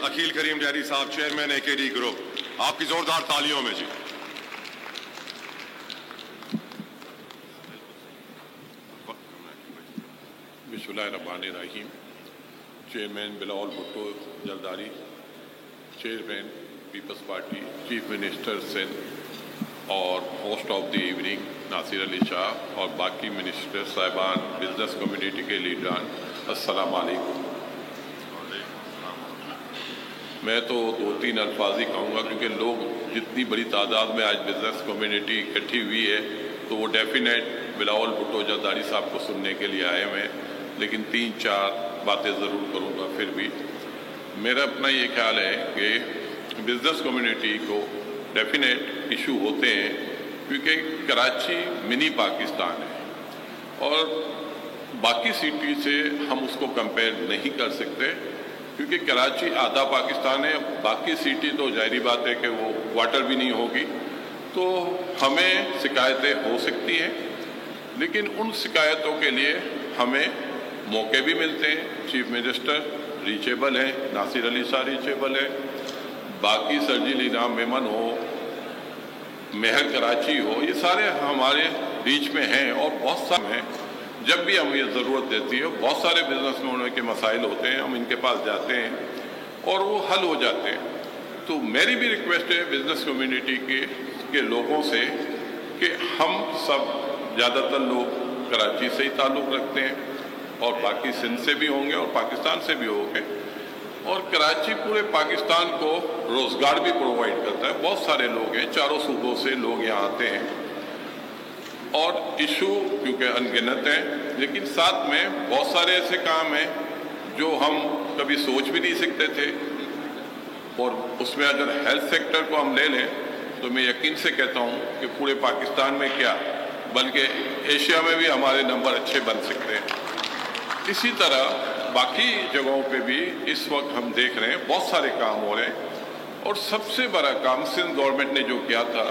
अकील करीम डैरी साहब, chairman AKD group, आपकी जोरदार तालियों में जी। बिस्मिल्लाहिर्रहमानिर्रहीम। Chairman Bilawal Bhutto Zardari, chairman peoples party, chief minister Sindh और host of the evening Nasir Ali Shah और बाकी मिनिस्टर साहिबान, बिजनेस कम्युनिटी के लीडरान, अस्सलाम वालेकुम। मैं तो 2-3 अल्फाज ही कहूँगा क्योंकि लोग जितनी बड़ी तादाद में आज बिजनेस कम्युनिटी इकट्ठी हुई है तो वो डेफिनेट बिलावल भुट्टो जरदारी साहब को सुनने के लिए आए हुए हैं, लेकिन 3-4 बातें ज़रूर करूँगा। फिर भी मेरा अपना ये ख्याल है कि बिजनेस कम्युनिटी को डेफिनेट इशू होते हैं क्योंकि कराची मिनी पाकिस्तान है और बाकी सिटी से हम उसको कंपेयर नहीं कर सकते क्योंकि कराची आधा पाकिस्तान है, बाकी सिटी तो जाहिर बात है कि वो वाटर भी नहीं होगी, तो हमें शिकायतें हो सकती हैं, लेकिन उन शिकायतों के लिए हमें मौके भी मिलते हैं। चीफ मिनिस्टर रीचेबल है, नासिर अली शाह रीचेबल है, बाकी सर्जिल इनाम मेमन हो, मेहर कराची हो, ये सारे हमारे बीच में हैं और बहुत सारे हैं। जब भी हमें ज़रूरत देती है, बहुत सारे बिजनेसमैनों के मसाइल होते हैं, हम इनके पास जाते हैं और वो हल हो जाते हैं। तो मेरी भी रिक्वेस्ट है बिजनेस कम्युनिटी के लोगों से कि हम सब ज़्यादातर लोग कराची से ही ताल्लुक़ रखते हैं और बाकी सिंध से भी होंगे और पाकिस्तान से भी होंगे, और कराची पूरे पाकिस्तान को रोज़गार भी प्रोवाइड करता है। बहुत सारे लोग हैं, चारों सूबों से लोग यहाँ आते हैं और इशू क्योंकि अनगिनत हैं, लेकिन साथ में बहुत सारे ऐसे काम हैं जो हम कभी सोच भी नहीं सकते थे। और उसमें अगर हेल्थ सेक्टर को हम ले लें तो मैं यकीन से कहता हूँ कि पूरे पाकिस्तान में क्या बल्कि एशिया में भी हमारे नंबर अच्छे बन सकते हैं। इसी तरह बाकी जगहों पे भी इस वक्त हम देख रहे हैं बहुत सारे काम हो रहे हैं और सबसे बड़ा काम सिंध गवर्नमेंट ने जो किया था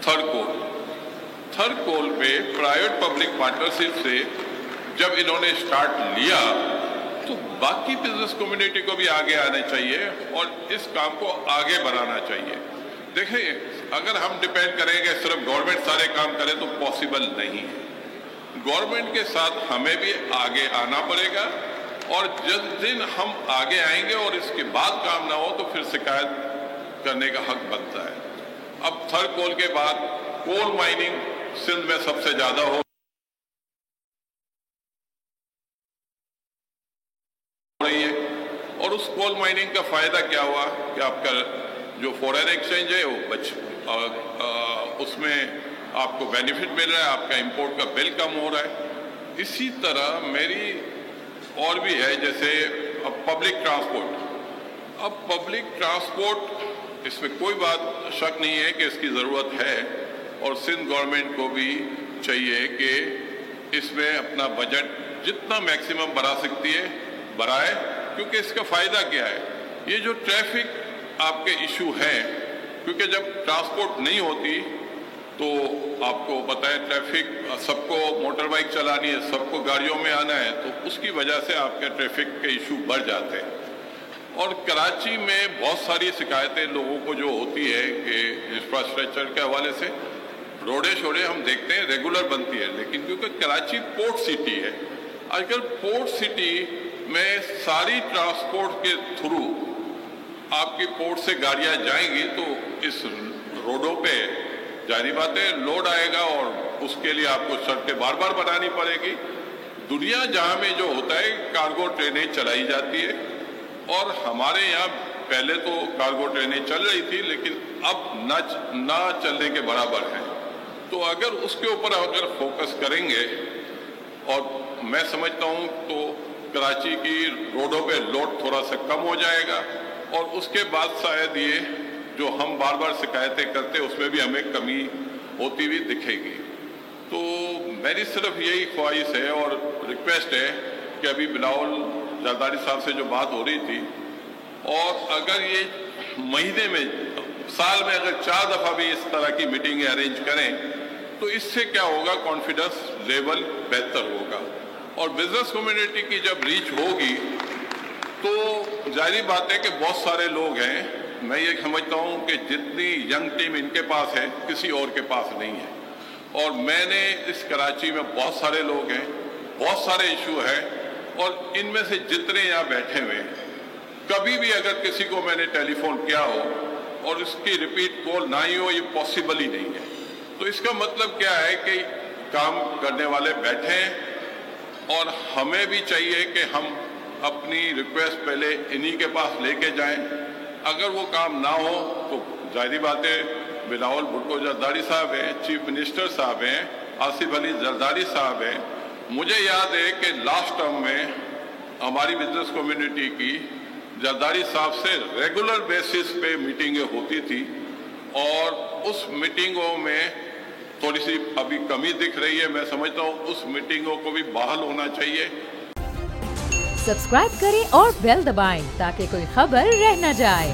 थर्ड कोल पे प्राइवेट पब्लिक पार्टनरशिप से जब इन्होंने स्टार्ट लिया तो बाकी बिजनेस कम्युनिटी को भी आगे आना चाहिए और इस काम को आगे बढ़ाना चाहिए। देखिए, अगर हम डिपेंड करेंगे सिर्फ गवर्नमेंट सारे काम करे तो पॉसिबल नहीं है। गवर्नमेंट के साथ हमें भी आगे आना पड़ेगा और जिस दिन हम आगे आएंगे और इसके बाद काम ना हो तो फिर शिकायत करने का हक बनता है। अब थर्ड कोल के बाद कोल माइनिंग सिंध में सबसे ज्यादा हो रही है और उस कोल माइनिंग का फायदा क्या हुआ कि आपका जो फॉरेन एक्सचेंज है वो उसमें आपको बेनिफिट मिल रहा है, आपका इंपोर्ट का बिल कम हो रहा है। इसी तरह मेरी और भी है, जैसे अब पब्लिक ट्रांसपोर्ट इसमें कोई बात शक नहीं है कि इसकी ज़रूरत है और सिंध गवर्नमेंट को भी चाहिए कि इसमें अपना बजट जितना मैक्सिमम बढ़ा सकती है बढ़ाए, क्योंकि इसका फ़ायदा क्या है, ये जो ट्रैफिक आपके इशू हैं, क्योंकि जब ट्रांसपोर्ट नहीं होती तो आपको पता है ट्रैफिक, सबको मोटर बाइक चलानी है, सबको गाड़ियों में आना है, तो उसकी वजह से आपके ट्रैफिक के इशू बढ़ जाते हैं। और कराची में बहुत सारी शिकायतें लोगों को जो होती है कि इंफ्रास्ट्रक्चर के हवाले से रोडे शोडे हम देखते हैं रेगुलर बनती है, लेकिन क्योंकि कराची पोर्ट सिटी है, आजकल पोर्ट सिटी में सारी ट्रांसपोर्ट के थ्रू आपकी पोर्ट से गाड़ियां जाएंगी तो इस रोडों पे जाहिर बात है लोड आएगा और उसके लिए आपको सड़कें बार बार बनानी पड़ेगी। दुनिया जहां में जो होता है कार्गो ट्रेनें चलाई जाती है और हमारे यहाँ पहले तो कार्गो ट्रेनें चल रही थी लेकिन अब ना चलने के बराबर है। तो अगर उसके ऊपर अगर फोकस करेंगे और मैं समझता हूँ तो कराची की रोडों पे लोड थोड़ा सा कम हो जाएगा और उसके बाद शायद ये जो हम बार बार शिकायतें करते हैं उसमें भी हमें कमी होती हुई दिखेगी। तो मेरी सिर्फ यही ख्वाहिश है और रिक्वेस्ट है कि अभी बिलावल जरदारी साहब से जो बात हो रही थी, और अगर ये महीने में साल में अगर 4 दफ़ा भी इस तरह की मीटिंगें अरेंज करें तो इससे क्या होगा, कॉन्फिडेंस लेवल बेहतर होगा और बिजनेस कम्युनिटी की जब रीच होगी تو ظاہری بات ہے کہ بہت سارے لوگ ہیں. میں یہ سمجھتا ہوں کہ جتنی ینگ ٹیم ان کے پاس ہے کسی اور کے پاس نہیں ہے. اور میں نے اس کراچی میں بہت سارے لوگ ہیں, بہت سارے ایشو ہیں, اور ان میں سے جتنے یہاں بیٹھے ہوئے ہیں, کبھی بھی اگر کسی کو میں نے ٹیلی فون کیا ہو اور اس کی ریپیٹ کال نہ ہی ہو, یہ پاسبل ہی نہیں ہے. تو اس کا مطلب کیا ہے کہ کام کرنے والے بیٹھے ہیں, اور ہمیں بھی چاہیے کہ ہم اپنی ریکویسٹ پہلے انہی کے پاس لے کے جائیں. اگر وہ کام نہ ہو تو ظاہری بات ہے بلاول بھٹو زرداری صاحب ہیں, چیف منسٹر صاحب ہیں, آصف علی زرداری صاحب ہیں. مجھے یاد ہے کہ لاسٹ ٹرم میں ہماری بزنس کمیونٹی کی زرداری صاحب سے ریگولر بیسس پہ میٹنگیں ہوتی تھی, اور اس میٹنگوں میں تھوڑی سی ابھی کمی دکھ رہی ہے. میں سمجھتا ہوں اس میٹنگوں کو بھی بحال ہونا چاہیے. سبسکرائب کریں اور بیل دبائیں تاکہ کوئی خبر رہ نہ جائے.